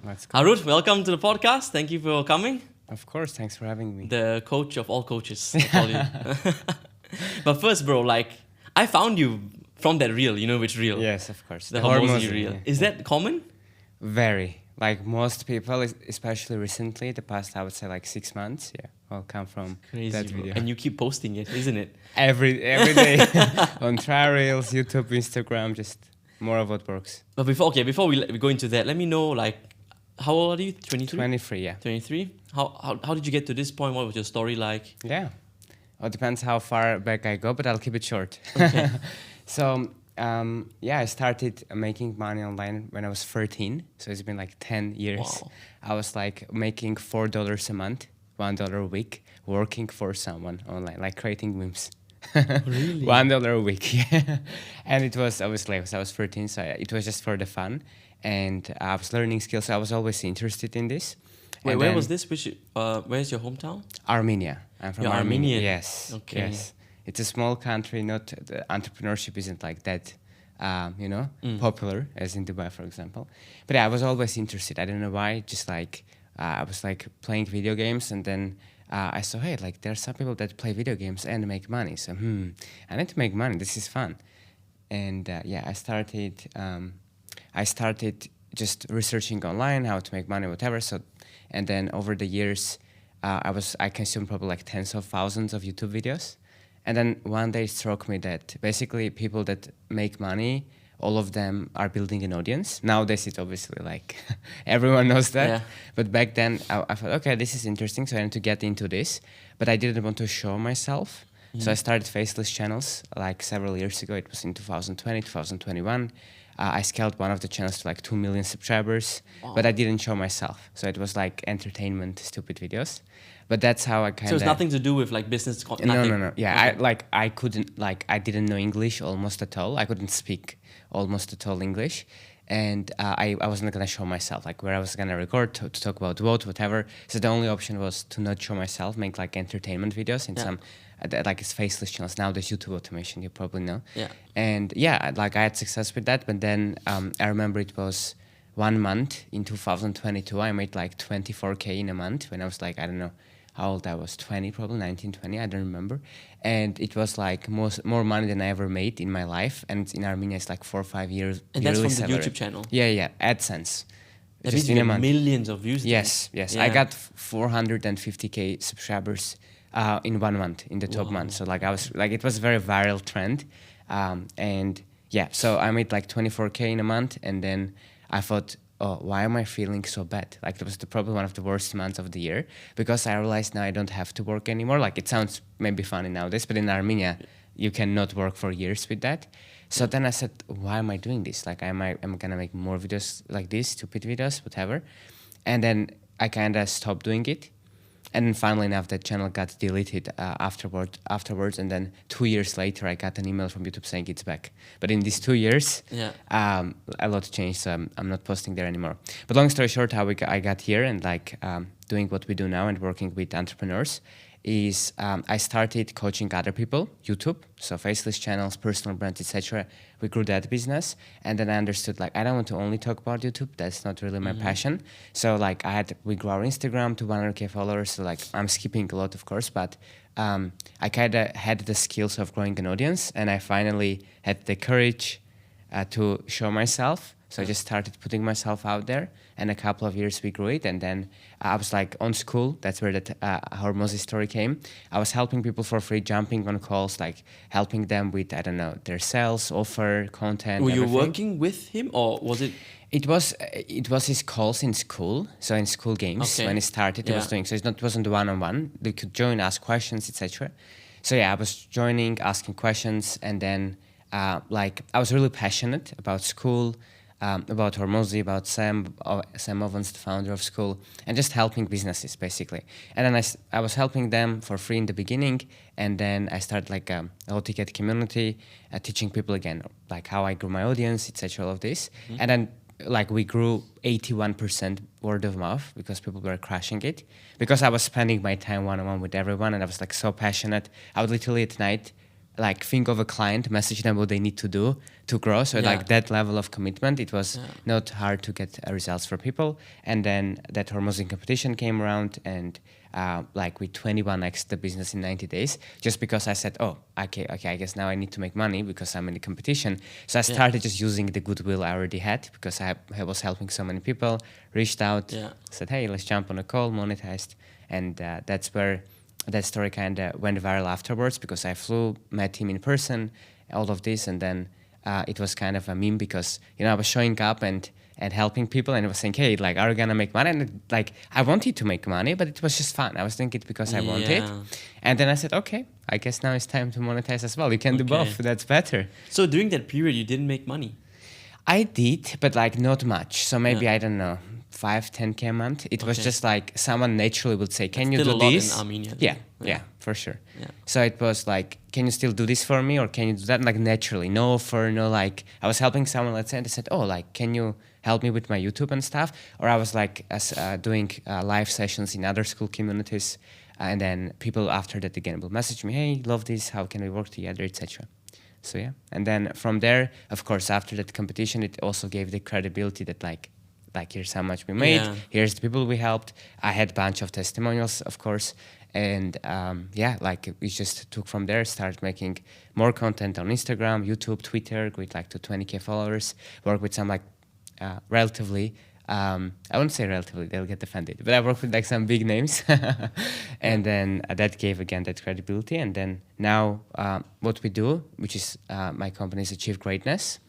Let's go. Harut, welcome to the podcast. Thank you for coming. Of course, thanks for having me. The coach of all coaches, I call you. But first, bro, I found you from that reel, you know which reel? Yes, of course. The Hormozi reel. Yeah. Is that common? Very. Like most people, especially recently, the past, I would say 6 months, all come from Crazy, that bro. video. And you keep posting it, isn't it? Every day on trial reels, YouTube, Instagram, just more of what works. But before we go into that, let me know, how old are you? 23? 23, yeah. 23? How did you get to this point? What was your story like? Yeah. Well, it depends how far back I go, but I'll keep it short. Okay. So, I started making money online when I was 13. So it's been 10 years. Wow. I was making $4 a month, $1 a week, working for someone online, creating memes. Really? $1 a week, yeah. And it was obviously, because I was 13, so it was just for the fun. And I was learning skills. I was always interested in this. Wait, And where then was this? Where's your hometown? Armenia. I'm from You're Armenia. Armenian? Yes. Okay. Yes. It's a small country. The entrepreneurship isn't that, popular as in Dubai, for example. But yeah, I was always interested. I don't know why. Just I was playing video games, and then I saw, hey, there are some people that play video games and make money. So I need to make money. This is fun. And I started just researching online how to make money, whatever. So, and then over the years, I consumed probably tens of thousands of YouTube videos. And then one day it struck me that basically people that make money, all of them are building an audience. Nowadays it's obviously everyone knows that. Yeah. But back then I thought, okay, this is interesting, so I need to get into this. But I didn't want to show myself. So I started faceless channels several years ago. It was in 2020, 2021. I scaled one of the channels to 2 million subscribers, but I didn't show myself. So it was entertainment, stupid videos. But that's how I kind of... So it's nothing to do with business... No. Yeah, okay. I couldn't, I didn't know English almost at all. I couldn't speak almost at all English. And I wasn't going to show myself, where I was going to record, to talk about whatever. So the only option was to not show myself, make entertainment videos in some... it's faceless channels. Now there's YouTube automation, you probably know. Yeah. And yeah, I had success with that. But then I remember it was 1 month in 2022. I made 24K in a month when I was I don't know how old I was, 20 probably, 19, 20, I don't remember. And it was more money than I ever made in my life. And in Armenia, it's 4 or 5 years. And that's from the salary. YouTube channel? Yeah, AdSense. That means you get millions of views. Yes. Yeah. I got 450K subscribers in 1 month, in the top month. So I was it was a very viral trend. And yeah, so I made 24K in a month. And then I thought, oh, why am I feeling so bad? It was probably one of the worst months of the year, because I realized now I don't have to work anymore. It sounds maybe funny nowadays, but in Armenia, you cannot work for years with that. So then I said, why am I doing this? Am I gonna make more videos like this, stupid videos, whatever? And then I kind of stopped doing it. And then finally enough, that channel got deleted afterwards. And then 2 years later, I got an email from YouTube saying it's back. But in these 2 years, a lot changed, so I'm not posting there anymore. But long story short, how I got here and doing what we do now and working with entrepreneurs is I started coaching other people, YouTube, so faceless channels, personal brands, etc. We grew that business, and then I understood I don't want to only talk about YouTube. That's not really my passion. So we grew our Instagram to 100K followers. So I'm skipping a lot, of course, but I kind of had the skills of growing an audience, and I finally had the courage to show myself. So I just started putting myself out there, and a couple of years we grew it. And then I was on Skool. That's where that Hormozi story came. I was helping people for free, jumping on calls, helping them with, I don't know, their sales, offer, content. Were you everything. working with him, or was it? It was his calls in school. So in school games, when he started, he was doing. So it wasn't one-on-one. They could join, ask questions, etc. So yeah, I was joining, asking questions, and then I was really passionate about Skool. About Hormozi, about Sam Ovens, the founder of Skool, and just helping businesses, basically. And then I was helping them for free in the beginning, and then I started a low-ticket community, teaching people again, how I grew my audience, etc., all of this. Mm-hmm. And then we grew 81% word of mouth because people were crushing it. Because I was spending my time one-on-one with everyone, and I was so passionate. I would literally at night like think of a client, message them what they need to do to grow. So like that level of commitment, it was not hard to get results for people. And then that Hormozi competition came around, and like we 21x the business in 90 days, just because I said, oh, okay, I guess now I need to make money because I'm in the competition. So I started just using the goodwill I already had, because I was helping so many people, reached out, said, hey, let's jump on a call, monetized. And that's where that story kind of went viral afterwards, because I flew, met him in person, all of this, and then it was kind of a meme, because I was showing up and helping people, and I was saying, hey, like, are you gonna make money? And like, I wanted to make money, but it was just fun. I was doing it because I wanted. And then I said, okay, I guess now it's time to monetize as well. You can do both. That's better. So during that period, you didn't make money? I did, but like not much. So maybe, I don't know, 5-10K a month. It was just like someone naturally would say, can you do this? In Armenia, yeah, for sure. So it was like, can you still do this for me, or can you do that? Like naturally, no offer, no, like I was helping someone, let's say, and they said, oh, like, can you help me with my YouTube and stuff? Or I was like doing live sessions in other Skool communities, and then people after that again will message me, hey, love this, how can we work together, etc. So yeah, and then from there, of course, after that competition, it also gave the credibility that like here's how much we made, here's the people we helped. I had a bunch of testimonials, of course, and like we just took from there, started making more content on Instagram, YouTube, Twitter, with like to 20K followers, work with some like relatively, I wouldn't say relatively, they'll get offended, but I worked with like some big names, and then that gave again that credibility. And then now what we do, which is my company's Achieve Greatness,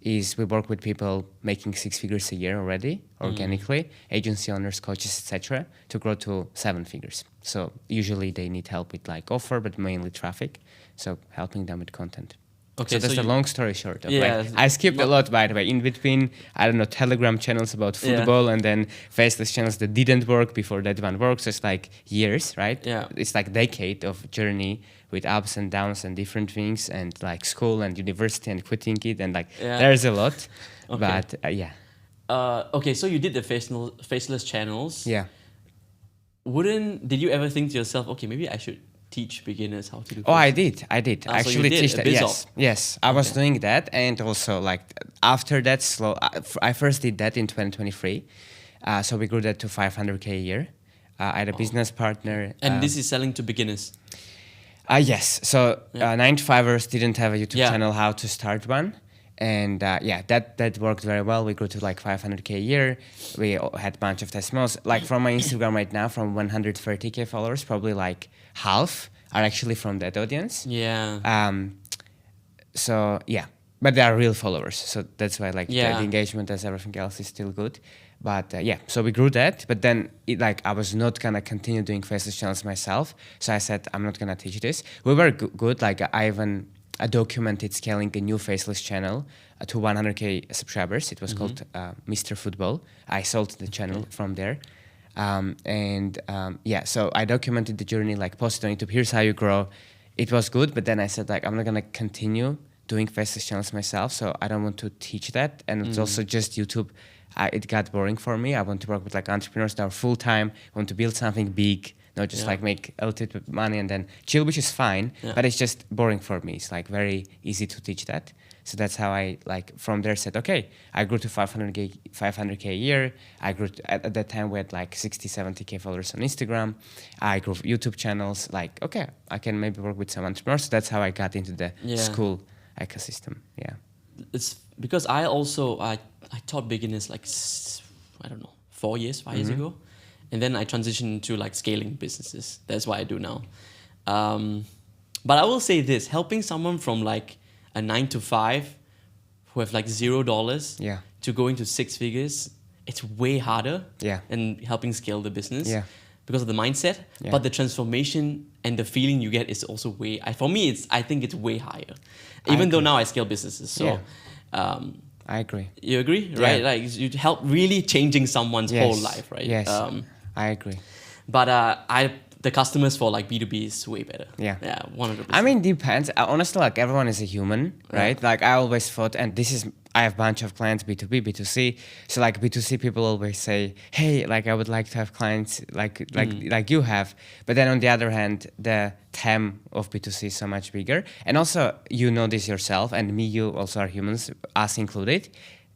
is we work with people making 6 figures a year already, organically, agency owners, coaches, etc., to grow to 7 figures. So usually they need help with like offer, but mainly traffic. So helping them with content. Okay, so that's the long story short. Of like, I skipped a lot, by the way. In between, I don't know, Telegram channels about football, and then faceless channels that didn't work before that one worked. So it's like years, right? Yeah. It's like decade of journey with ups and downs and different things, and like school and university and quitting it, and like there's a lot. Okay. But okay, so you did the faceless channels. Yeah. Did you ever think to yourself, okay, maybe I should teach beginners how to do? Oh, I did. Actually, so teach that. Yes. I was doing that, and also like after that, I first did that in 2023. So we grew that to 500K a year. I had a business partner. And this is selling to beginners. Yes. So 9-to-5ers didn't have a YouTube channel. How to start one. And that worked very well. We grew to like 500K a year. We had a bunch of testimonials. Like from my Instagram right now, from 130K followers, probably like half are actually from that audience. Yeah. So yeah, but they are real followers. So that's why like the engagement as everything else is still good. But so we grew that. But then I was not gonna continue doing faceless channels myself. So I said, I'm not gonna teach this. We were good. Like I even documented scaling a new faceless channel to 100K subscribers. It was called Mr. Football. I sold the channel from there. So I documented the journey, like posted on YouTube, here's how you grow. It was good, but then I said like, I'm not gonna continue doing faceless channels myself, so I don't want to teach that. And it's also just YouTube. It got boring for me. I want to work with like entrepreneurs that are full-time, want to build something big, not just like make a little bit of money and then chill, which is fine, but it's just boring for me. It's like very easy to teach that. So that's how I like from there said, okay, I grew to 500K a year. I grew at that time we had like 60-70K followers on Instagram. I grew YouTube channels. Like, okay, I can maybe work with some entrepreneurs. So that's how I got into the Skool ecosystem. Yeah. It's because I taught beginners like, I don't know, 5 years ago. And then I transitioned to like scaling businesses. That's what I do now. But I will say this, helping someone from like a 9-to-5 who have like $0 to go into 6 figures, it's way harder than helping scale the business because of the mindset. But the transformation and the feeling you get is also way, for me, I think it's way higher. Even though now I scale businesses. So I agree. You agree? Right? Like you help really changing someone's whole life, right? Yes, I agree. But the customers for like B2B is way better. Yeah, 100%. I mean, depends. Honestly, like everyone is a human, right? Like I always thought, and this is I have a bunch of clients, B2B, B2C. So like B2C people always say, hey, like I would like to have clients like you have. But then on the other hand, the TAM of B2C is so much bigger. And also you know this yourself, and me, you also are humans, us included.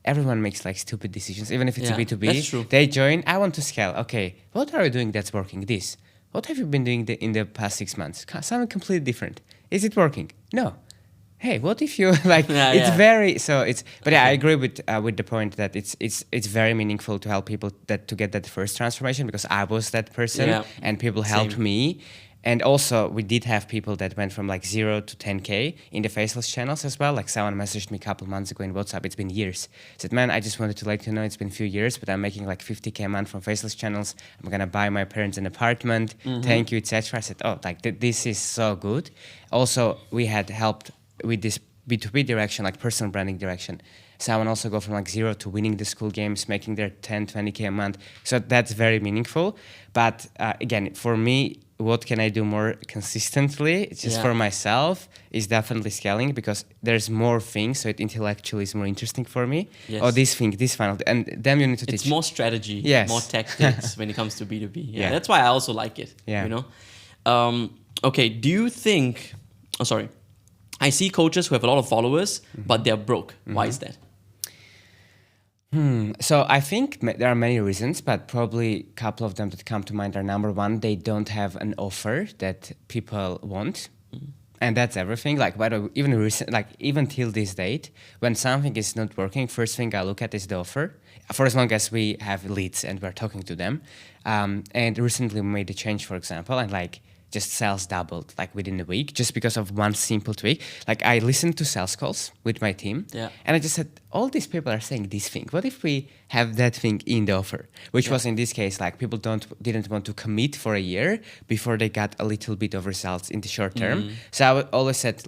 Everyone makes like stupid decisions, even if it's a B2B. That's true. They join, I want to scale. Okay, what are you doing that's working? This. What have you been doing in the past 6 months? Something completely different. Is it working? No. Hey, what if you like? Very so. It's but yeah, I agree with the point that it's very meaningful to help people to get that first transformation, because I was that person and people helped me. And also, we did have people that went from like 0 to 10K in the faceless channels as well. Like someone messaged me a couple months ago in WhatsApp. It's been years. Said, man, I just wanted to let you know it's been a few years, but I'm making like 50K a month from faceless channels. I'm gonna buy my parents an apartment. Thank you, etc. I said, oh, like this is so good. Also, we had helped with this B2B direction, like personal branding direction. Someone also go from like 0 to winning the Skool games, making their 10, 20K a month. So that's very meaningful. But again, for me, what can I do more consistently, just for myself, is definitely scaling, because there's more things, so it intellectually is more interesting for me. Yes. Oh, this thing, this final, and then you need to teach. It's more strategy, more tactics when it comes to B2B. Yeah, that's why I also like it. Yeah. You know. Okay. Do you think? Oh, sorry. I see coaches who have a lot of followers, but they're broke. Why is that? So I think there are many reasons, but probably a couple of them that come to mind are: number one, they don't have an offer that people want. And that's everything. Like, even till this date, when something is not working, first thing I look at is the offer. For as long as we have leads and we're talking to them. And recently we made a change, for example, and like just sales doubled like within a week, just because of one simple tweak. Like I listened to sales calls with my team, and I just said, all these people are saying this thing. What if we have that thing in the offer? Which was in this case, like people didn't want to commit for a year before they got a little bit of results in the short term. So I always said,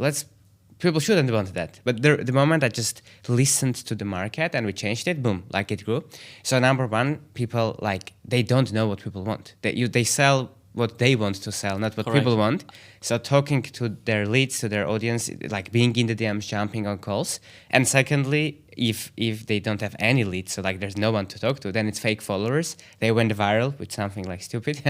people shouldn't want that. But the moment I just listened to the market and we changed it, boom, like it grew. So number one, people like, they don't know what people want. They sell what they want to sell, not what people want. So talking to their leads, to their audience, like being in the DMs, jumping on calls. And secondly, if they don't have any leads, so like there's no one to talk to, then it's fake followers. They went viral with something like stupid.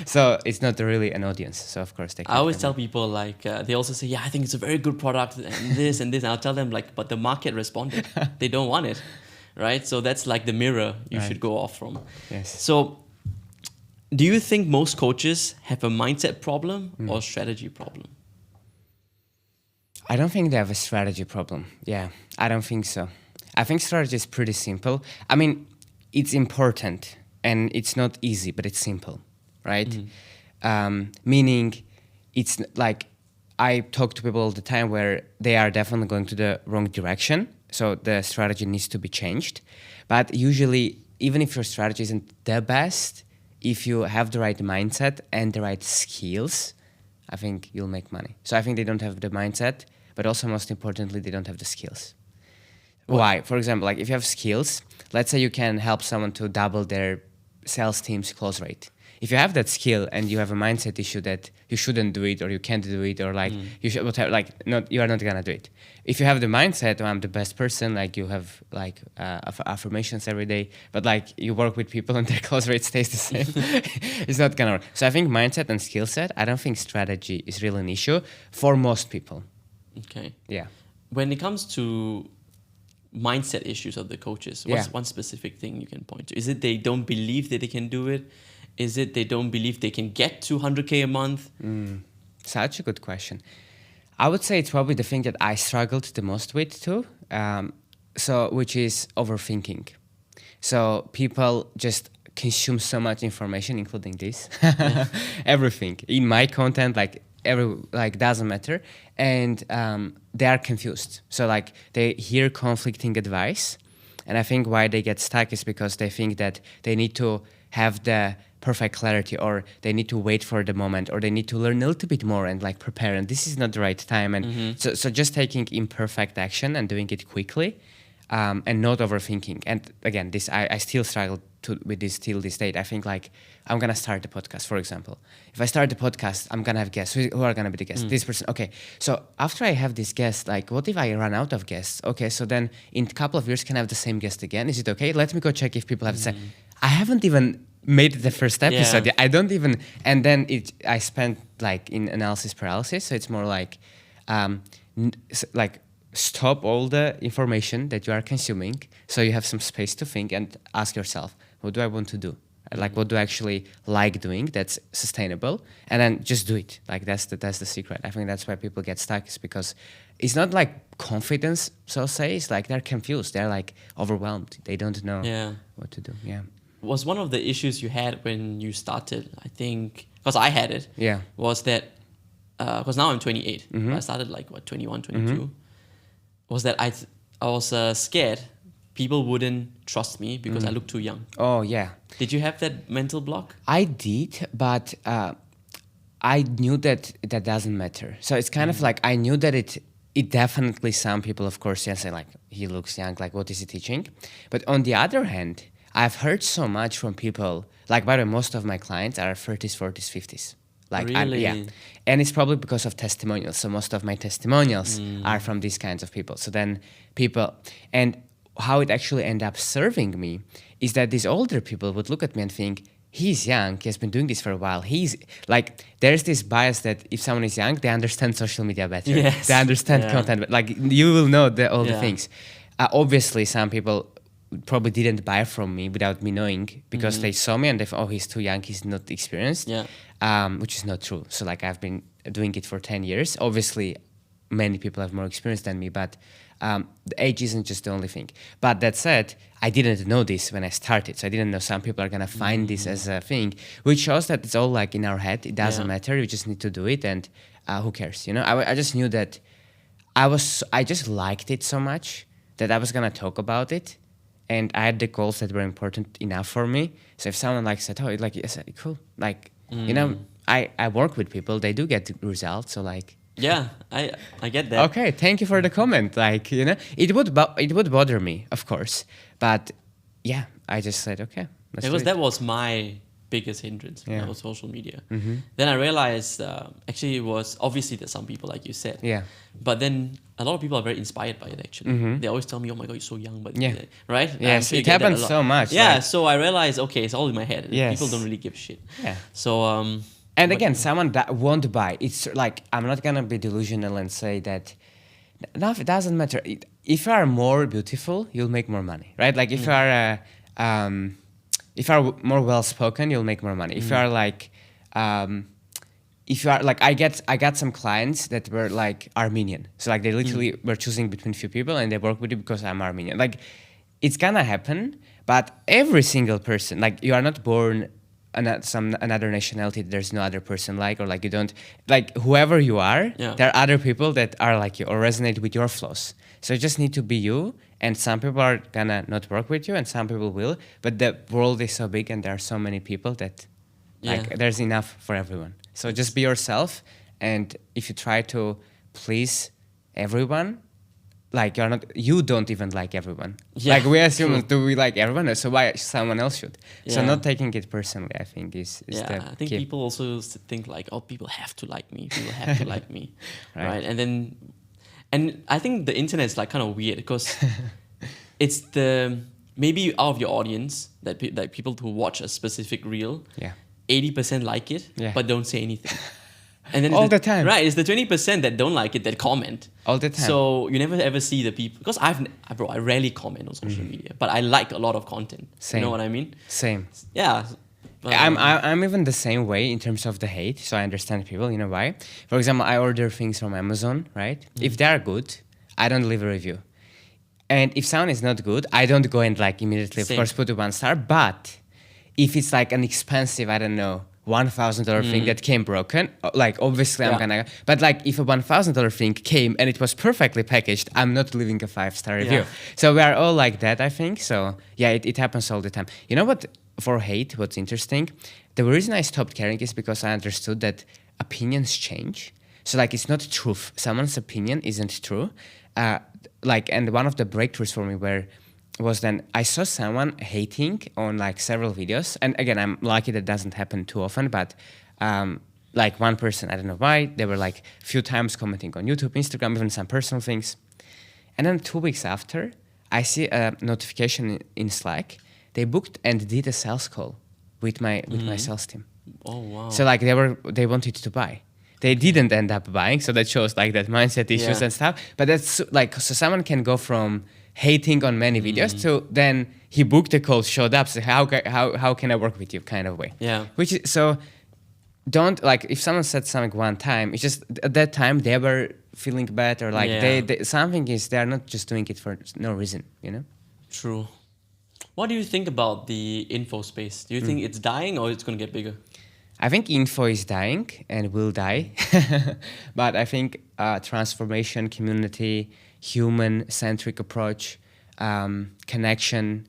So it's not really an audience. So of course they can't. I always tell people like, they also say, I think it's a very good product and this and this. And I'll tell them like, but the market responded. They don't want it, right? So that's like the mirror you should go off from. Yes. So do you think most coaches have a mindset problem or strategy problem? I don't think they have a strategy problem. Yeah, I don't think so. I think strategy is pretty simple. I mean, it's important and it's not easy, but it's simple, right? Meaning, it's like I talk to people all the time where they are definitely going to the wrong direction. So the strategy needs to be changed. But usually, even if your strategy isn't the best, if you have the right mindset and the right skills, I think you'll make money. So I think they don't have the mindset, but also most importantly, they don't have the skills. Why? For example, like if you have skills, let's say you can help someone to double their sales team's close rate. If you have that skill and you have a mindset issue that you shouldn't do it or you can't do it or like you should whatever, like you are not gonna do it. If you have the mindset, I'm the best person, like you have like affirmations every day, but like you work with people and their close rate stays the same, it's not gonna work. So I think mindset and skill set. I don't think strategy is really an issue for most people. Okay. Yeah. When it comes to mindset issues of the coaches, what's one specific thing you can point to? Is it they don't believe that they can do it? Is it they don't believe they can get to 100K a month? Such a good question. I would say it's probably the thing that I struggled the most with too, which is overthinking. So people just consume so much information, including this, everything in my content, doesn't matter, and they are confused. So like they hear conflicting advice, and I think why they get stuck is because they think that they need to have the perfect clarity, or they need to wait for the moment, or they need to learn a little bit more and like prepare, and this is not the right time. And so just taking imperfect action and doing it quickly, and not overthinking. And again, this I still struggle with this till this date. I think like I'm gonna start a podcast, for example. If I start the podcast, I'm gonna have guests. Who are gonna be the guests? This person. Okay. So after I have this guest, like what if I run out of guests? Okay. So then in a couple of years, can I have the same guest again? Is it okay? Let me go check if people have the same. I haven't even made the first episode. Yeah. I don't even. And then I spent like in analysis paralysis. So it's more like, like stop all the information that you are consuming, so you have some space to think and ask yourself, what do I want to do? Like, what do I actually like doing that's sustainable? And then just do it. Like, that's the secret. I think that's why people get stuck, is because it's not like confidence, so say. It's like they're confused. They're like overwhelmed. They don't know what to do. Yeah. Was one of the issues you had when you started, I think, because I had it, was that, because now I'm 28, but I started like, 21, 22, was that I was scared people wouldn't trust me because I look too young. Oh, yeah. Did you have that mental block? I did, but I knew that doesn't matter. So it's kind of like I knew that it definitely, some people, of course, say like, he looks young, like what is he teaching? But on the other hand, I've heard so much from people, like by the way, most of my clients are 30s, 40s, 50s. Like, really? And it's probably because of testimonials. So most of my testimonials are from these kinds of people. So then people, and how it actually ended up serving me is that these older people would look at me and think, he's young, he has been doing this for a while. He's like, there's this bias that if someone is young, they understand social media better. Yes. They understand content, but like you will know all the Yeah. things. Obviously, some people probably didn't buy from me without me knowing, because they saw me and they thought, oh, he's too young, he's not experienced, which is not true. So like I've been doing it for 10 years. Obviously, many people have more experience than me, but the age isn't just the only thing. But that said, I didn't know this when I started. So I didn't know some people are going to find this as a thing, which shows that it's all like in our head. It doesn't matter. You just need to do it, and who cares? You know, I just knew that I just liked it so much that I was going to talk about it. And I had the goals that were important enough for me. So if someone like said, oh, like, yes, cool. Like, you know, I work with people, they do get results. So like, yeah, I get that. Okay, thank you for the comment. Like, you know, it would bother me, of course. But yeah, I just said, okay, let's do it. That was my biggest hindrance when I was social media. Then I realized actually it was, obviously there's some people like you said. Yeah. But then a lot of people are very inspired by it actually. They always tell me, oh my God, you're so young. But right? Yes, sure it happens so much. Yeah, like, so I realized, okay, it's all in my head. Yes. People don't really give a shit. Yeah. So and again, someone that won't buy. It's like, I'm not gonna be delusional and say that. No, it doesn't matter. If you are more beautiful, you'll make more money, right? Like if you are, if you are more well spoken, you'll make more money. If you are like, if you are like, I got some clients that were like Armenian, so like they literally were choosing between few people, and they work with you because I'm Armenian. Like, it's gonna happen, but every single person, like you are not born another nationality, there's no other person like, or like you don't, like whoever you are, there are other people that are like you or resonate with your flaws. So you just need to be you, and some people are gonna not work with you and some people will, but the world is so big and there are so many people that like there's enough for everyone. So just be yourself, and if you try to please everyone, like you don't even like everyone. Like we assume, do we like everyone? So why someone else should? So not taking it personally, I think is the I think key. people also think like, oh, people have to like me. People have to like me, right? And I think the internet is like kind of weird because it's maybe out of your audience that people who watch a specific reel, 80% like it, but don't say anything. And then all the time, right? It's the 20% that don't like it that comment all the time. So you never ever see the people, because I rarely comment on social media, but I like a lot of content. Same. You know what I mean? Same. Yeah. I'm even the same way in terms of the hate. So I understand people. You know why? For example, I order things from Amazon, right? If they are good, I don't leave a review. And if someone is not good, I don't go and like immediately, of course, put a 1 star. But if it's like an expensive, I don't know, $1,000 thing that came broken, like obviously I'm gonna, but like if a $1,000 thing came and it was perfectly packaged, I'm not leaving a 5-star review. So we are all like that, I think. So yeah, it happens all the time. You know what, for hate, what's interesting, the reason I stopped caring is because I understood that opinions change. So like it's not truth. Someone's opinion isn't true. And one of the breakthroughs for me were was then I saw someone hating on like several videos, and again, I'm lucky that doesn't happen too often, but like one person, I don't know why, they were like a few times commenting on YouTube, Instagram, even some personal things. And then 2 weeks after, I see a notification in Slack. They booked and did a sales call with my sales team. Oh wow! So like they wanted to buy. They didn't end up buying, so that shows like that mindset issues and stuff. But that's like, so someone can go from hating on many videos to then he booked a call, showed up, so how can I work with you kind of way. Yeah. Which is, so don't like, if someone said something one time, it's just at that time they were feeling bad, or like they something is, they're not just doing it for no reason, you know? True. What do you think about the info space? Do you think it's dying or it's going to get bigger? I think info is dying and will die. But I think transformation, community, human-centric approach, connection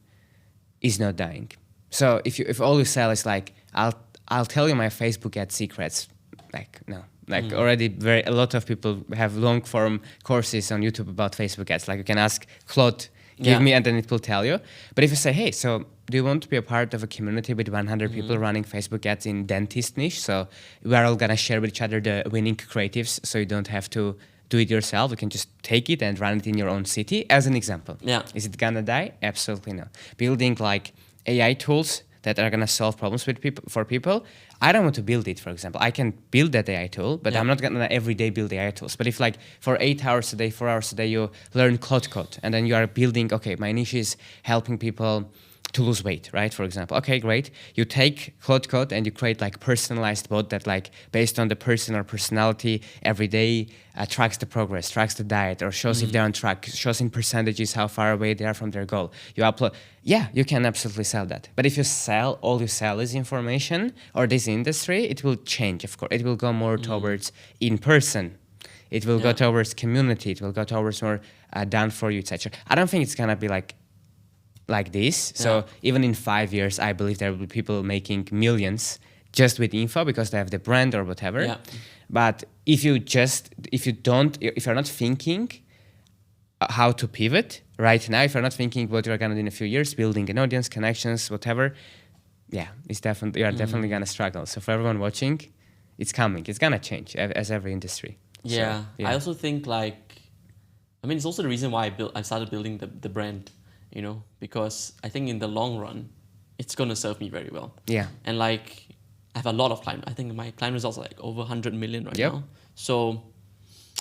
is not dying. So if all you sell is like, I'll tell you my Facebook ad secrets, like no. Like already a lot of people have long form courses on YouTube about Facebook ads. Like you can ask Claude, give me, and then it will tell you. But if you say, hey, so do you want to be a part of a community with 100 people running Facebook ads in dentist niche? So we are all gonna share with each other the winning creatives, so you don't have to do it yourself. You can just take it and run it in your own city, as an example. Yeah. Is it gonna die? Absolutely no. Building like AI tools that are gonna solve problems with people. I don't want to build it, for example. I can build that AI tool, but I'm not gonna every day build AI tools. But if like for 8 hours a day, 4 hours a day, you learn Cloud Code, and then you are building, okay, my niche is helping people to lose weight, right? For example, okay, great. You take Cloud Code and you create like personalized bot that like based on the person or personality every day tracks the progress, tracks the diet, or shows if they're on track, shows in percentages how far away they are from their goal. You upload, you can absolutely sell that. But if you sell, all you sell is information or this industry, it will change, of course. It will go more towards in person. It will go towards community. It will go towards more done for you, etc. I don't think it's gonna be like this. So even in 5 years, I believe there will be people making millions just with info because they have the brand or whatever. Yeah. But if you're not thinking how to pivot right now, if you're not thinking what you're gonna do in a few years, building an audience, connections, whatever, it's definitely, you are definitely gonna struggle. So for everyone watching, it's coming. It's gonna change as every industry. Yeah. So, I also think it's also the reason why I started building the brand. You know, because I think in the long run, it's going to serve me very well. Yeah. And like, I have a lot of client. I think my client results are like over 100 million right now. So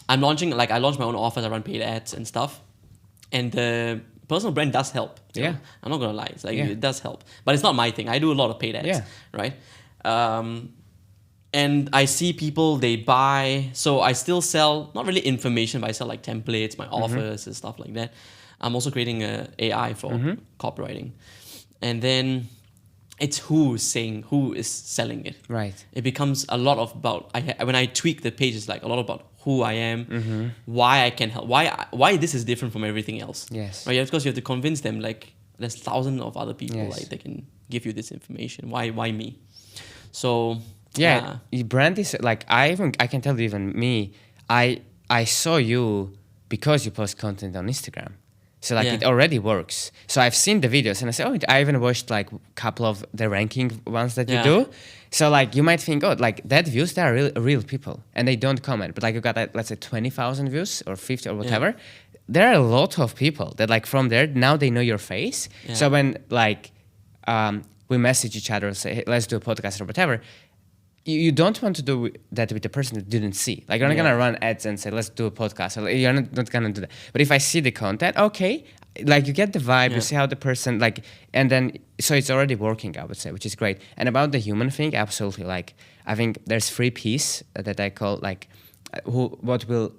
I launched my own offers. I run paid ads and stuff. And the personal brand does help. You know? I'm not going to lie. It's like, it does help. But it's not my thing. I do a lot of paid ads, right? And I see people, they buy. So I still sell, not really information, but I sell like templates, my offers and stuff like that. I'm also creating a AI for copywriting. And then it's who is selling it. Right. It becomes a lot about, when I tweak the page, it's like a lot about who I am, why I can help, why this is different from everything else. Yes. Right. Because you have to convince them, like there's thousands of other people, like they can give you this information. Why me? So brand is like, I can tell you, even me, I saw you because you post content on Instagram. So like it already works. So I've seen the videos and I say, I even watched like a couple of the ranking ones that you do. So like you might think, like that views, they are real people and they don't comment. But like you got, let's say 20,000 views or 50 or whatever. Yeah. There are a lot of people that like from there, now they know your face. Yeah. So when like we message each other and say, hey, let's do a podcast or whatever, you don't want to do that with the person that didn't see. Like, you're not going to run ads and say, let's do a podcast. Or you're not going to do that. But if I see the content, okay, like you get the vibe, you see how the person, like, and then, so it's already working, I would say, which is great. And about the human thing, absolutely. Like, I think there's 3 Ps that I call, like, what will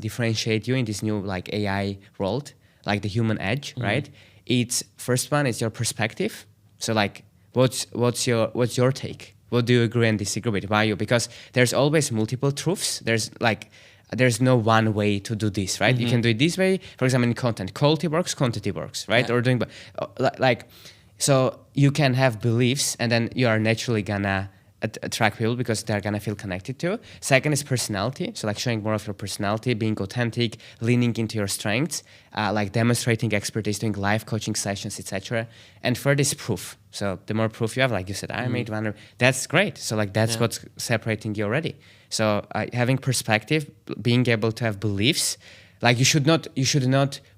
differentiate you in this new, like, AI world, like the human edge, right? It's, first one is your perspective. So, like, what's your take? What do you agree and disagree with? Why you? Because there's always multiple truths. There's no one way to do this, right? You can do it this way. For example, in content, quality works, quantity works, right? Or so you can have beliefs, and then you are naturally gonna attract people because they're gonna feel connected to. Second is personality, so like showing more of your personality, being authentic, leaning into your strengths, like demonstrating expertise, doing live coaching sessions, etc. And third is proof. So the more proof you have, like you said, I made one. That's great. So like that's what's separating you already. So having perspective, being able to have beliefs. Like you should not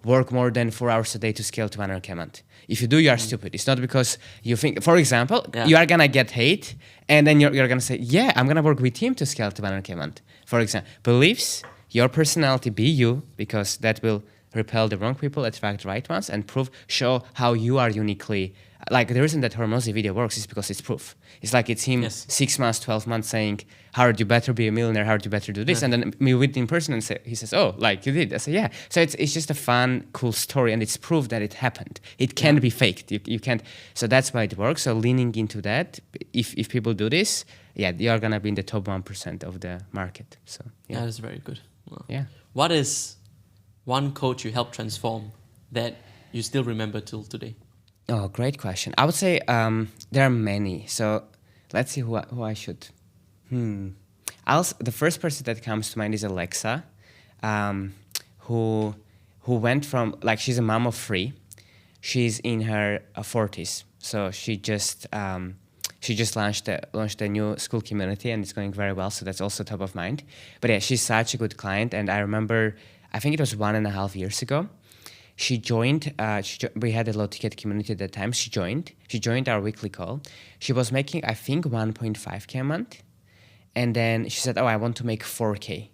work more than 4 hours a day to scale to 100K a month. If you do, you are stupid. It's not because you think, for example, you are gonna get hate, and then you're gonna say, yeah, I'm gonna work with him to scale to 100K a month. For example, beliefs, your personality, be you, because that will repel the wrong people, attract the right ones, and show how you are uniquely. Like the reason that Hormozi video works is because it's proof. It's like it's him 6 months, 12 months saying, Harut, you better be a millionaire, Harut, you better do this. And then me with in person and he says, oh, like you did. I say, yeah. So it's just a fun, cool story, and it's proof that it happened. It can be faked. You can't. So that's why it works. So leaning into that, if people do this, you are gonna be in the top 1% of the market. So that is very good. Wow. Yeah. What is one coach you helped transform that you still remember till today? Oh, great question. I would say there are many. So let's see who I should. The first person that comes to mind is Alexa, who went from, like, she's a mom of 3. She's in her 40s. So she just launched a new Skool community, and it's going very well. So that's also top of mind. But yeah, she's such a good client. And I remember, I think it was 1.5 years ago. She joined, we had a low ticket community at that time. She joined our weekly call. She was making, I think, 1.5K a month. And then she said, oh, I want to make 4K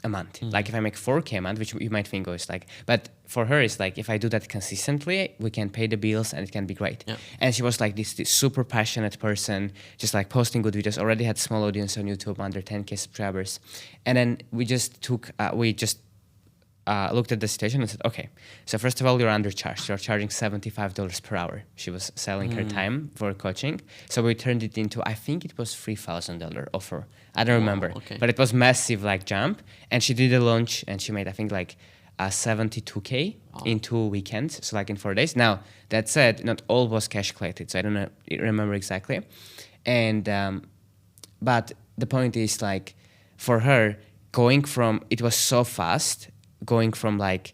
a month. Like if I make 4K a month, which you might think, is like, but for her, it's like, if I do that consistently, we can pay the bills and it can be great. Yeah. And she was like this super passionate person, just like posting good videos, already had small audience on YouTube, under 10K subscribers. And then we just looked at the situation and said, okay, so first of all, you're undercharged. You're charging $75 per hour. She was selling her time for coaching. So we turned it into, I think it was $3,000 offer. I don't remember. Okay. But it was massive, like, jump. And she did a launch, and she made, I think, like 72K in 2 weekends, so like in 4 days. Now, that said, not all was cash collected, so I don't remember exactly. And but the point is, like, for her, it was so fast, going from like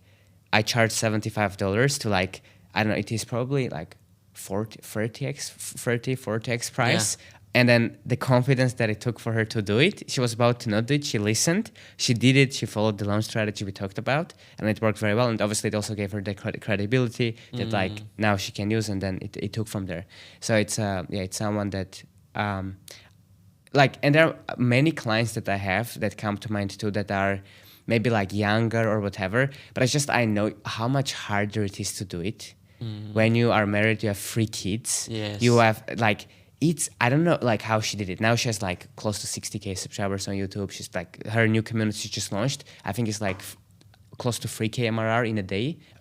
I charge $75 to like, I don't know, it is probably like 40x price. Yeah. And then the confidence that it took for her to do it, she was about to not do it, she listened, she did it, she followed the launch strategy we talked about, and it worked very well. And obviously it also gave her the credibility that like now she can use, and then it took from there. So it's someone that like, and there are many clients that I have that come to mind too that are maybe like younger or whatever, but I know how much harder it is to do it. When you are married, you have 3 kids. Yes. You have like, I don't know like how she did it. Now she has like close to 60K subscribers on YouTube. She's like, her new community just launched. I think it's like close to 3K MRR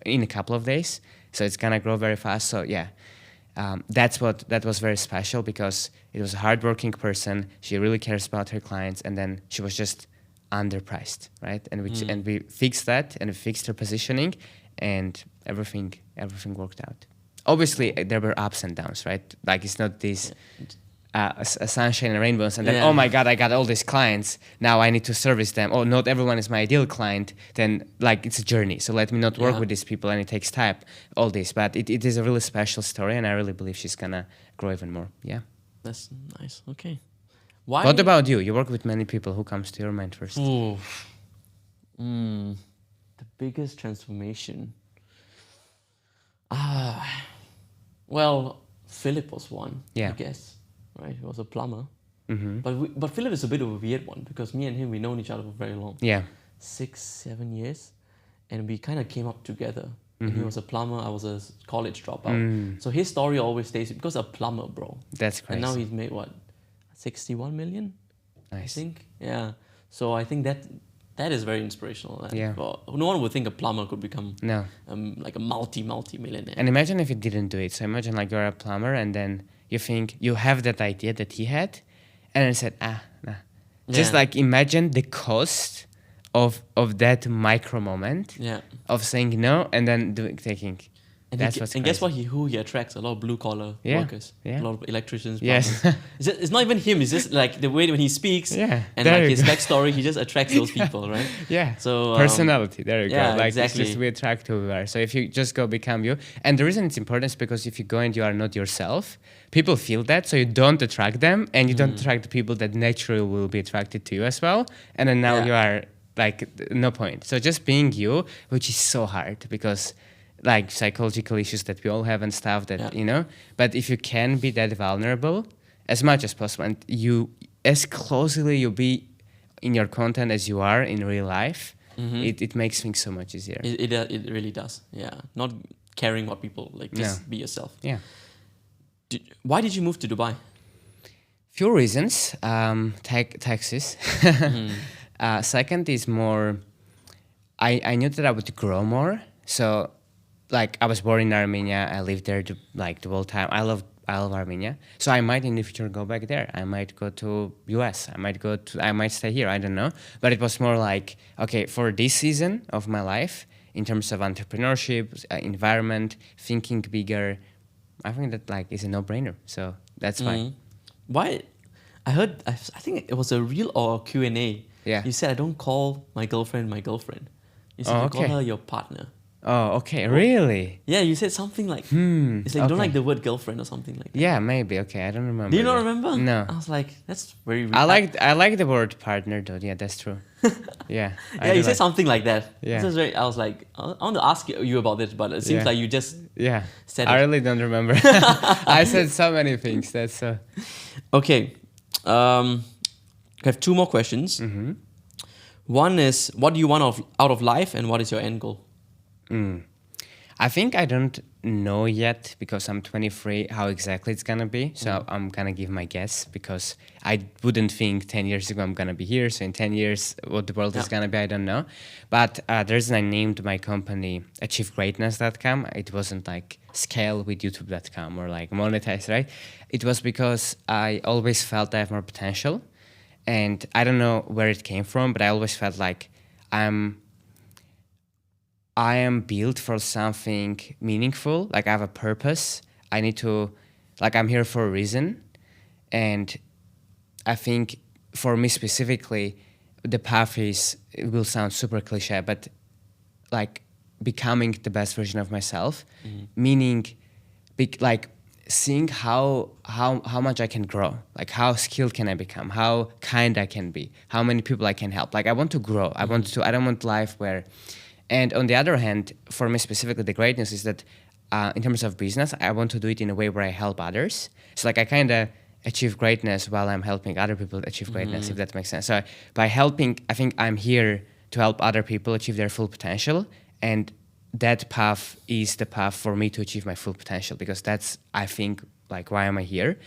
in a couple of days. So it's gonna grow very fast. So yeah, that was very special because it was a hardworking person. She really cares about her clients, and then she was just underpriced, right? And we fixed that, and we fixed her positioning, and everything worked out. Obviously, there were ups and downs, right? Like it's not this a sunshine and rainbows, and then oh my God, I got all these clients. Now I need to service them. Oh, not everyone is my ideal client. Then like it's a journey. So let me not work with these people, and it takes time. All this, but it is a really special story, and I really believe she's gonna grow even more. Yeah, that's nice. Okay. Why? What about you? You work with many people. Who comes to your mind first? The biggest transformation. Well, Philip was one. I guess. Right, he was a plumber. But Philip is a bit of a weird one because me and him, we known each other for very long. 6-7 years, and we kind of came up together. And he was a plumber, I was a college dropout. So his story always stays because a plumber, bro. That's crazy. And now he's made what? 61 million, nice. I think. Yeah. So I think that is very inspirational. Well, no one would think a plumber could become like a multi-millionaire. And imagine if he didn't do it. So imagine like you're a plumber, and then you think you have that idea that he had, and then said, nah. Just like imagine the cost of that micro moment of saying no, and then taking. And, That's what's and guess crazy. what? Who he attracts? A lot of blue collar Yeah, workers, yeah. a lot of electricians. Yes. Plumbers. It's not even him. It's just like the way when he speaks, Yeah, and there like you his go. backstory. He just attracts those people, right? Yeah. So Personality. There you yeah, go. Like exactly. it's just we attract who we are. So if you just go become you, and the reason it's important is because if you go and you are not yourself, people feel that, so you don't attract them, and you don't attract the people that naturally will be attracted to you as well. And then now Yeah. you are like no point. So just being you, which is so hard because like psychological issues that we all have and stuff that Yeah. you know. But if you can be that vulnerable as much as possible, and you as closely you be in your content as you are in real life, it makes things so much easier. It really does. Yeah, not caring what people like. Just be yourself. Yeah. Why did you move to Dubai? Few reasons. Taxes. Second is more, I knew that I would grow more. So, like, I was born in Armenia. I lived there like the whole time. I love Armenia. So I might in the future go back there. I might go to US. I might stay here. I don't know. But it was more like, okay, for this season of my life, in terms of entrepreneurship, environment, thinking bigger, I think that like is a no-brainer. So that's why. Why? I think it was a reel or Q&A. Yeah. You said I don't call my girlfriend my girlfriend. You said Oh, you call okay. her your partner. Oh, okay. Really? Yeah, you said something like it's like you don't okay. like the word girlfriend or something like that. Yeah, maybe. Okay, I don't remember. Do you not that. remember? No. I was like, that's very weird. I like the word partner though. Yeah, that's true. Yeah. Yeah, you said something like that. Yeah. This was I was like, I want to ask you about this, but it seems Yeah. like you just Yeah. said I it. really don't remember. I said so many things. That's so. Okay. I have two more questions. One is, what do you want out of life, and what is your end goal? I think I don't know yet because I'm 23 how exactly it's gonna be. So I'm gonna give my guess because I wouldn't think 10 years ago I'm gonna be here. So in 10 years, what the world is gonna be, I don't know. But there's I named my company achievegreatness.com. It wasn't like scale with youtube.com or like monetize, right? It was because I always felt I have more potential. And I don't know where it came from, but I always felt like I am built for something meaningful. Like I have a purpose. I need to, like I'm here for a reason. And I think for me specifically, the path is, it will sound super cliche, but like becoming the best version of myself, meaning like seeing how much I can grow, like how skilled can I become, how kind I can be, how many people I can help. Like I want to grow. I don't want life where. And on the other hand, for me specifically, the greatness is that in terms of business, I want to do it in a way where I help others. So like I kind of achieve greatness while I'm helping other people achieve greatness, if that makes sense. So by helping, I think I'm here to help other people achieve their full potential. And that path is the path for me to achieve my full potential because that's, I think, like, why am I here?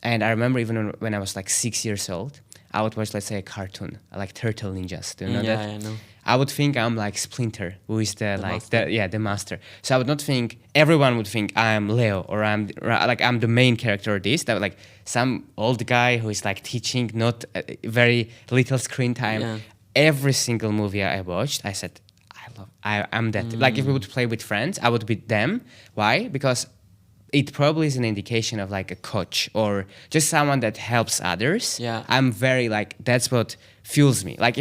And I remember even when I was like 6 years old, I would watch, let's say, a cartoon, like Turtle Ninjas. Do you know that? Yeah, I know. I would think I'm like Splinter, who is the master. the master. So I would not think, everyone would think I'm Leo or I'm the main character of this. That like some old guy who is like teaching, not very little screen time. Yeah. Every single movie I watched, I said, I'm that. Like if we would play with friends, I would be them. Why? Because it probably is an indication of like a coach or just someone that helps others. Yeah. I'm very like, that's what fuels me. Like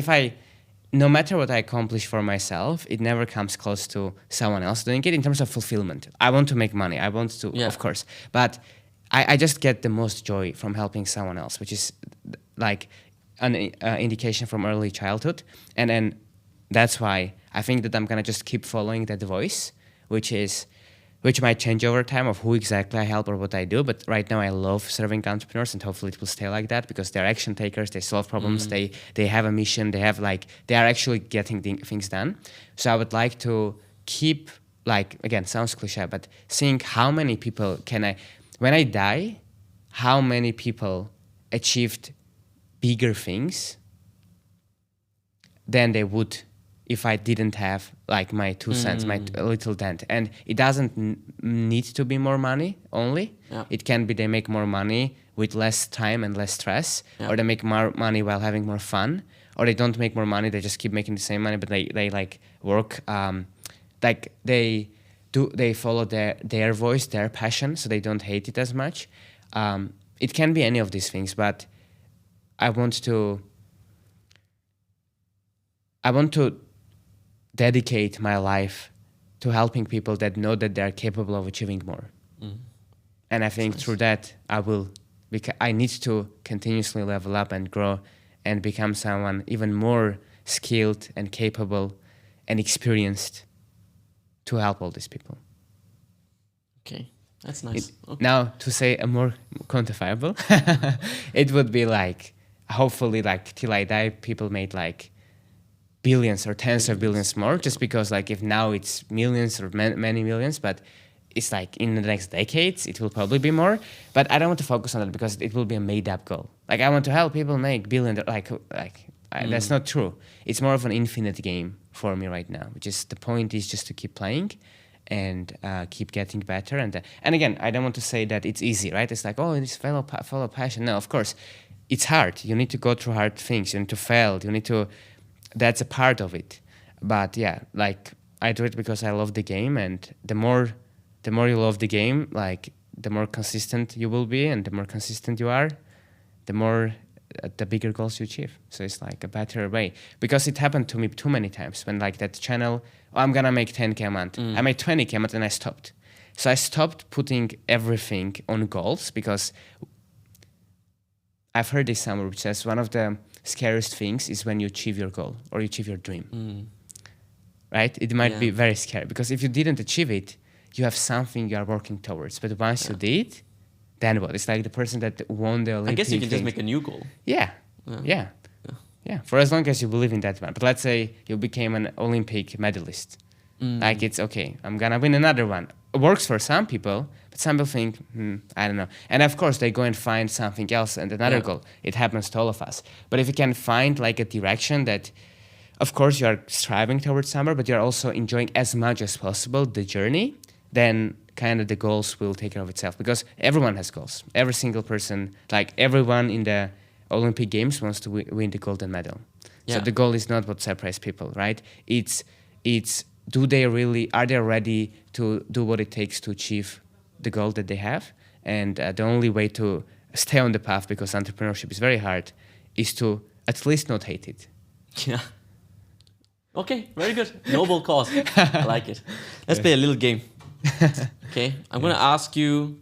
no matter what I accomplish for myself, it never comes close to someone else doing it in terms of fulfillment. I want to make money. I want to, of course. But I just get the most joy from helping someone else, which is like an indication from early childhood. And then that's why I think that I'm going to just keep following that voice, which might change over time of who exactly I help or what I do. But right now I love serving entrepreneurs and hopefully it will stay like that because they're action takers, they solve problems, they have a mission, they are actually getting things done. So I would like to keep, like, again, sounds cliche, but seeing how many people when I die, how many people achieved bigger things than they would if I didn't have like my 2 cents, my little dent. And it doesn't need to be more money only. Yeah. It can be they make more money with less time and less stress, or they make more money while having more fun, or they don't make more money, they just keep making the same money, but they like work, like they they follow their voice, their passion, so they don't hate it as much. It can be any of these things, but I want to dedicate my life to helping people that know that they are capable of achieving more. And I think through that, I need to continuously level up and grow and become someone even more skilled and capable and experienced to help all these people. Okay, that's nice. Okay. Now, to say a more quantifiable, it would be like, hopefully, like, till I die, people made like billions or tens of billions more, just because like if now it's millions or many millions, but it's like in the next decades, it will probably be more. But I don't want to focus on that because it will be a made up goal. Like I want to help people make billion, that's not true. It's more of an infinite game for me right now, which is the point is just to keep playing and keep getting better. And again, I don't want to say that it's easy, right? It's like, oh, it's follow passion. No, of course, it's hard. You need to go through hard things. You need to fail. That's a part of it. But yeah, like I do it because I love the game, and the more you love the game, like the more consistent you will be, and the more consistent you are, the bigger goals you achieve. So it's like a better way, because it happened to me too many times when like that channel, I'm gonna make 10K a month. I made 20K a month and I stopped. So I stopped putting everything on goals, because I've heard this somewhere which says one of the scariest things is when you achieve your goal or you achieve your dream. Right? It might be very scary, because if you didn't achieve it, you have something you are working towards. But once you did, then what? It's like the person that won the Olympic I guess you can thing. just make a new goal. Yeah. For as long as you believe in that one. But let's say you became an Olympic medalist. Like it's okay, I'm gonna win another one. It works for some people, but some people think, I don't know. And of course, they go and find something else and another goal. It happens to all of us. But if you can find like a direction that, of course, you are striving towards somewhere, but you're also enjoying as much as possible the journey, then kind of the goals will take care of itself, because everyone has goals. Every single person, like everyone in the Olympic Games wants to win the golden medal. So the goal is not what separates people, right? It's are they ready to do what it takes to achieve the goal that they have? And the only way to stay on the path, because entrepreneurship is very hard, is to at least not hate it. Yeah. Okay, very good. Noble cause. I like it. Let's play a little game. Okay, I'm going to ask you,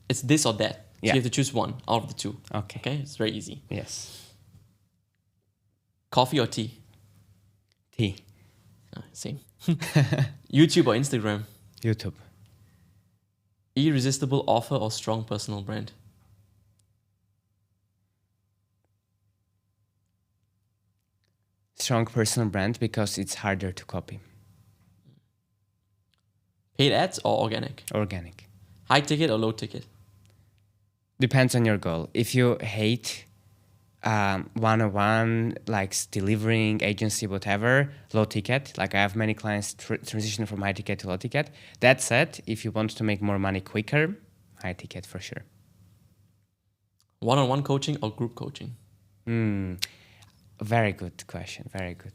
it's this or that. So you have to choose one out of the two. Okay, it's very easy. Yes. Coffee or tea? Tea. Same. YouTube or Instagram? YouTube. Irresistible offer or strong personal brand? Strong personal brand, because it's harder to copy. Paid ads or organic? Organic. High ticket or low ticket? Depends on your goal. If you hate one-on-one, like delivering, agency, whatever, low ticket. Like I have many clients transition from high ticket to low ticket. That said, if you want to make more money quicker, high ticket for sure. One-on-one coaching or group coaching? Very good question. Very good.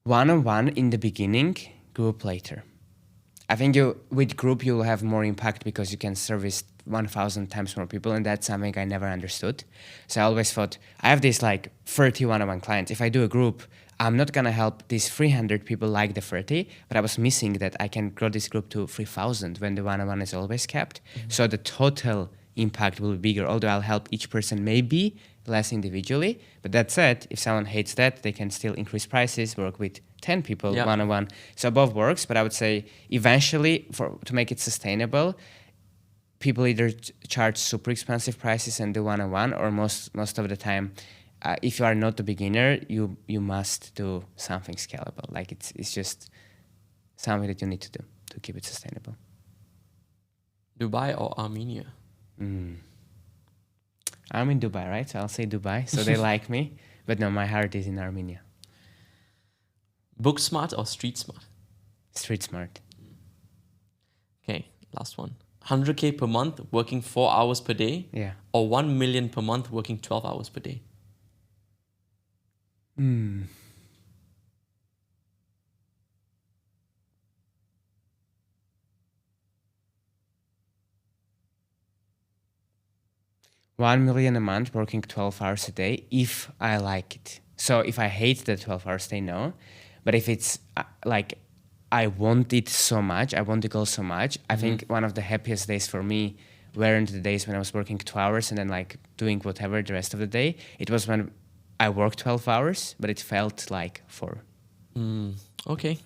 One-on-one in the beginning, group later. I think with group you'll have more impact because you can service 1,000 times more people, and that's something I never understood. So I always thought, I have these like 30 one-on-one clients. If I do a group, I'm not gonna help these 300 people like the 30, but I was missing that I can grow this group to 3,000 when the one-on-one is always kept. So the total impact will be bigger, although I'll help each person maybe less individually. But that said, if someone hates that, they can still increase prices, work with 10 people one-on-one. So both works, but I would say eventually, to make it sustainable, people either charge super expensive prices and do one-on-one, or most of the time, if you are not a beginner, you must do something scalable. Like it's just something that you need to do to keep it sustainable. Dubai or Armenia? I'm in Dubai, right? So I'll say Dubai. So they like me. But no, my heart is in Armenia. Book smart or street smart? Street smart. Okay, last one. 100K per month working 4 hours per day, Yeah. or 1 million per month working 12 hours per day? 1 million a month working 12 hours a day if I like it. So if I hate the 12 hours day, no. But if it's like I want it so much, I want the goal so much, I think one of the happiest days for me weren't the days when I was working 2 hours and then like doing whatever the rest of the day. It was when I worked 12 hours, but it felt like 4. Okay.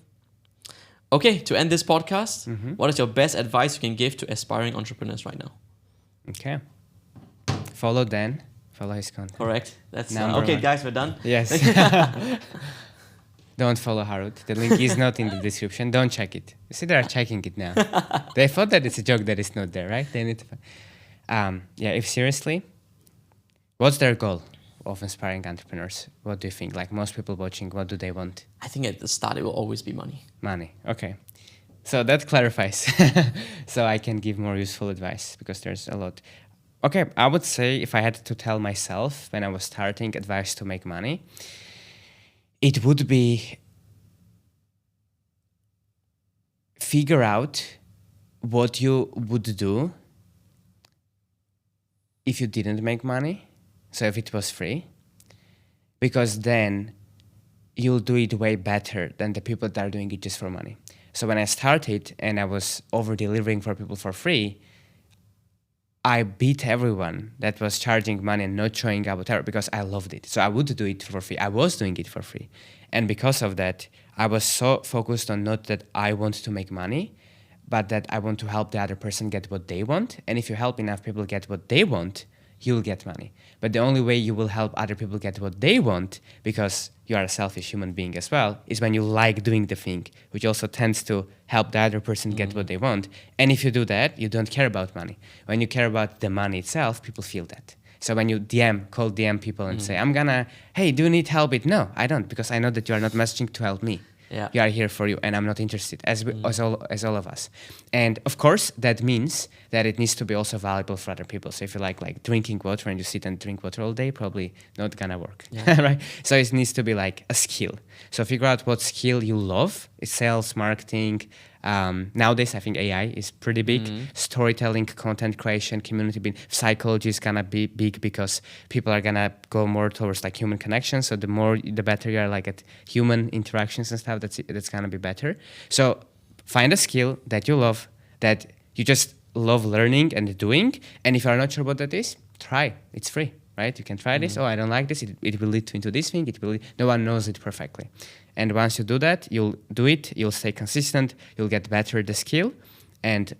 Okay, to end this podcast, what is your best advice you can give to aspiring entrepreneurs right now? Okay. Follow Dan. Follow his content. Correct. That's Number okay, one. guys. We're done. Yes. Don't follow Harut. The link is not in the description. Don't check it. You see, they're checking it now. They thought that it's a joke that it's not there, right? They need to. Yeah. If seriously, what's their goal of inspiring entrepreneurs? What do you think? Like most people watching, what do they want? I think at the start it will always be money. Money. Okay. So that clarifies. So I can give more useful advice because there's a lot. Okay, I would say if I had to tell myself when I was starting advice to make money, it would be figure out what you would do if you didn't make money, so if it was free, because then you'll do it way better than the people that are doing it just for money. So when I started and I was over-delivering for people for free, I beat everyone that was charging money and not showing up whatever because I loved it. So I would do it for free. I was doing it for free. And because of that, I was so focused on not that I want to make money, but that I want to help the other person get what they want. And if you help enough people get what they want, you'll get money. But the only way you will help other people get what they want, because you are a selfish human being as well, is when you like doing the thing, which also tends to help the other person get what they want. And if you do that, you don't care about money. When you care about the money itself, people feel that. So when you call DM people and say, hey, do you need help? No, I don't, because I know that you are not messaging to help me. Yeah. We are here for you, and I'm not interested, as all of us. And of course, that means that it needs to be also valuable for other people. So if you like drinking water and you sit and drink water all day, probably not gonna work, right? So it needs to be like a skill. So figure out what skill you love. It's sales, marketing. Nowadays, I think AI is pretty big. Storytelling, content creation, community building, psychology is gonna be big because people are gonna go more towards like human connection. So the better you are like at human interactions and stuff, that's gonna be better. So find a skill that you love, that you just love learning and doing. And if you are not sure what that is, try. It's free, right? You can try this. Oh, I don't like this. It will lead into this thing. No one knows it perfectly. And once you do that, you'll do it. You'll stay consistent. You'll get better at the skill. And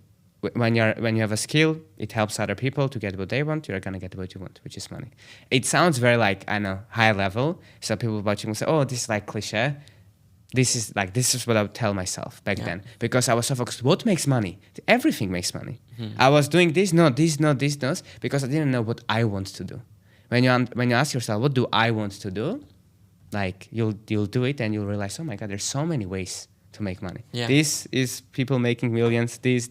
when you have a skill, it helps other people to get what they want. You're gonna get what you want, which is money. It sounds very like high level. So people watching will say, "Oh, this is like cliche." This is what I would tell myself back then, because I was so focused. What makes money? Everything makes money. I was doing this, because I didn't know what I want to do. When you ask yourself, what do I want to do? Like you'll do it and you'll realize, oh my God, there's so many ways to make money. Yeah. This is people making millions. This,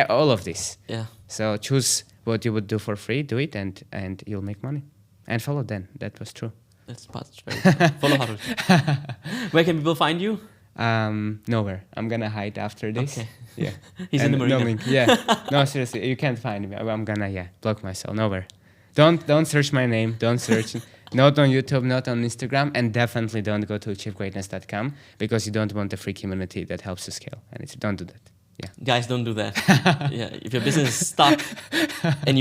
all of this. Yeah. So choose what you would do for free, do it, and you'll make money. And follow Dan. That was true. That's very true. Follow Harut. Where can people find you? Nowhere. I'm gonna hide after this. Okay. Yeah. He's in the marina. No link. Yeah. No, seriously, you can't find me. I'm gonna block myself. Nowhere. Don't search my name. Don't search. Not on YouTube, not on Instagram, and definitely don't go to achievegreatness.com because you don't want a free community that helps you scale. And don't do that. Yeah. Guys, don't do that. Yeah. If your business is stuck and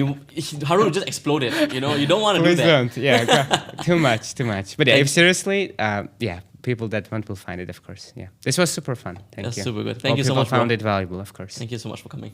Harut just exploded, you don't want to do that. Don't. Yeah. Too much. But yeah, if seriously, people that want will find it, of course. Yeah. This was super fun. Thank you. That's super good. Thank you so people much, found it valuable, of course. Thank you so much for coming.